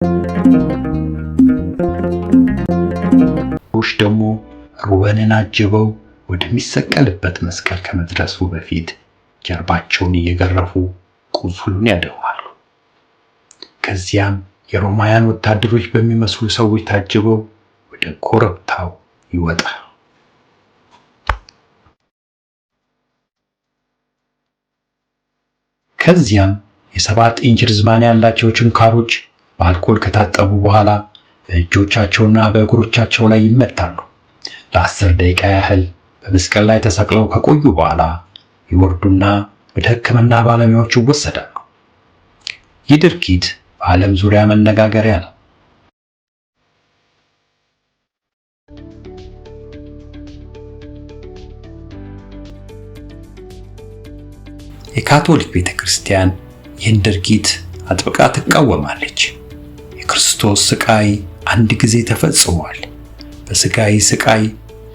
ሽ ደግሞ ሩበንን አጅበው ወደሚሰቀልበት መስቀል ከመድረሱ በፊት ጀርባቸውን እየገረፉ ቁስሉን ያደማሉ። ከዚያም የሮማውያን ወታደሮች በሚመስሉ ሰዎች ታጅበው ወደ ኮረብታው ይወጣል። ከዚያም የ7 ኢንች ርዝማኔ ያላቸው ችንካሮች በአልኮል ከታጠቡ በኋላ በእጆቻቸውና በእግሮቻቸው ላይ ይመታሉ። ለ10 ደቂቃ ያህል በመስቀል ላይ ተሰቅለው ከቆዩ በኋላ ይወርዱና ወደ ሕክምና ባለሙያዎች ይወሰዳሉ። ይህ ድርጊት በዓለም ዙሪያ መነጋገሪያ ነው። የካቶሊክ ቤተክርስቲያን ይህን ድርጊት አጥብቃ ትቃወማለች። የክርስቶስ ስቃይ አንድ ጊዜ ተፈጽሟል፣ በስጋዊ ስቃይ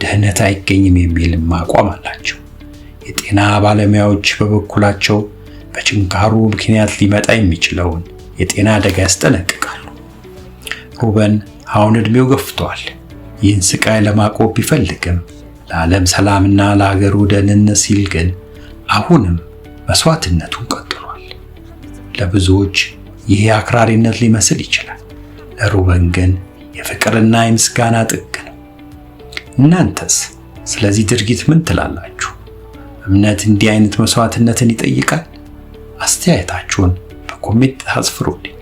ድህነት አይገኝም የሚልም አቋም አላቸው። የጤና ባለሙያዎች በበኩላቸው በችንካሩ ምክንያት ሊመጣ የሚችለውን የጤና አደጋ ያስጠነቅቃሉ። ሩበን አሁን ዕድሜው ገፍቷል። ይህን ስቃይ ለማቆም ቢፈልግም ለዓለም ሰላምና ለሀገሩ ደህንነት ሲል ግን አሁንም መስዋዕትነቱን ቀጥሏል። ለብዙዎች ይህ አክራሪነት ሊመስል ይችላል፣ ለሩበን ግን የፍቅርና የምስጋና ጥግ ነው። እናንተስ ስለዚህ ድርጊት ምን ትላላችሁ? እምነት እንዲህ አይነት መስዋዕትነትን ይጠይቃል? አስተያየታችሁን በኮሜንት አስፍሩልኝ።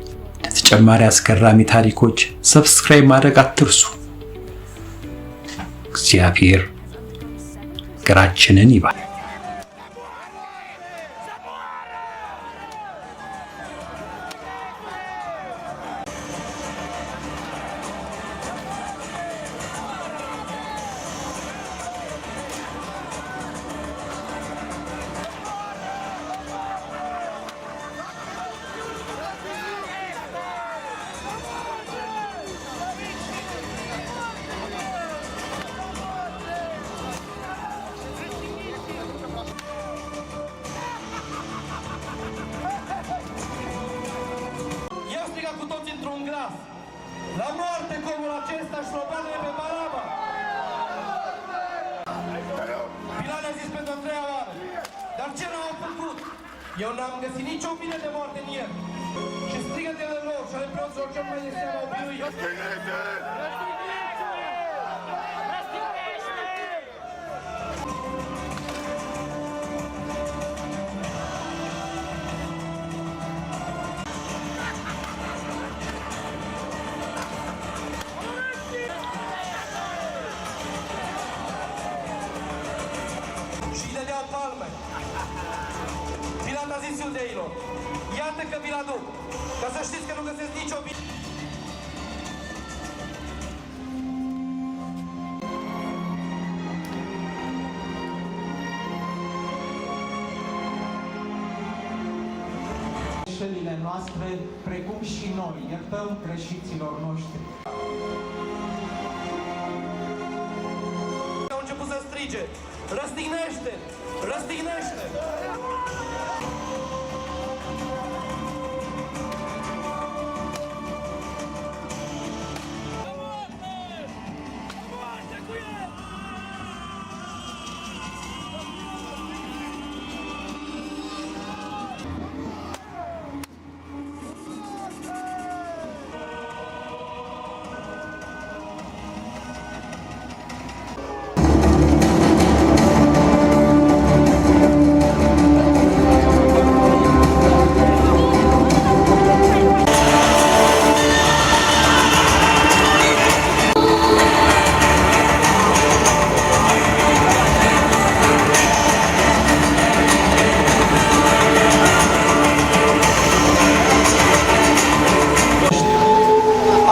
ለተጨማሪ አስገራሚ ታሪኮች ሰብስክራይብ ማድረግ አትርሱ። እግዚአብሔር ሀገራችንን ይባርክ። La morte come acesta și slobodă pe Baraba. Pilat a zis pentru a treia oară. Dar ce n-au făcut? Eu n-am găsit nicio bine de moarte în el. Și strigătele lor și ale preoților cel mai de seama au biruit. Palme. Pilat a zis iudeilor, iată că vi-l aduc, ca să știți că nu găsesc nicio bine. Greșelile noastre, precum și noi, iertăm greșiților noștri. Au început să strige, răstignește! Răstignește!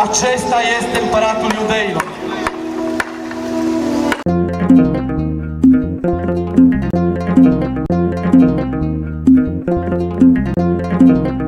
Acesta este împăratul iudeilor.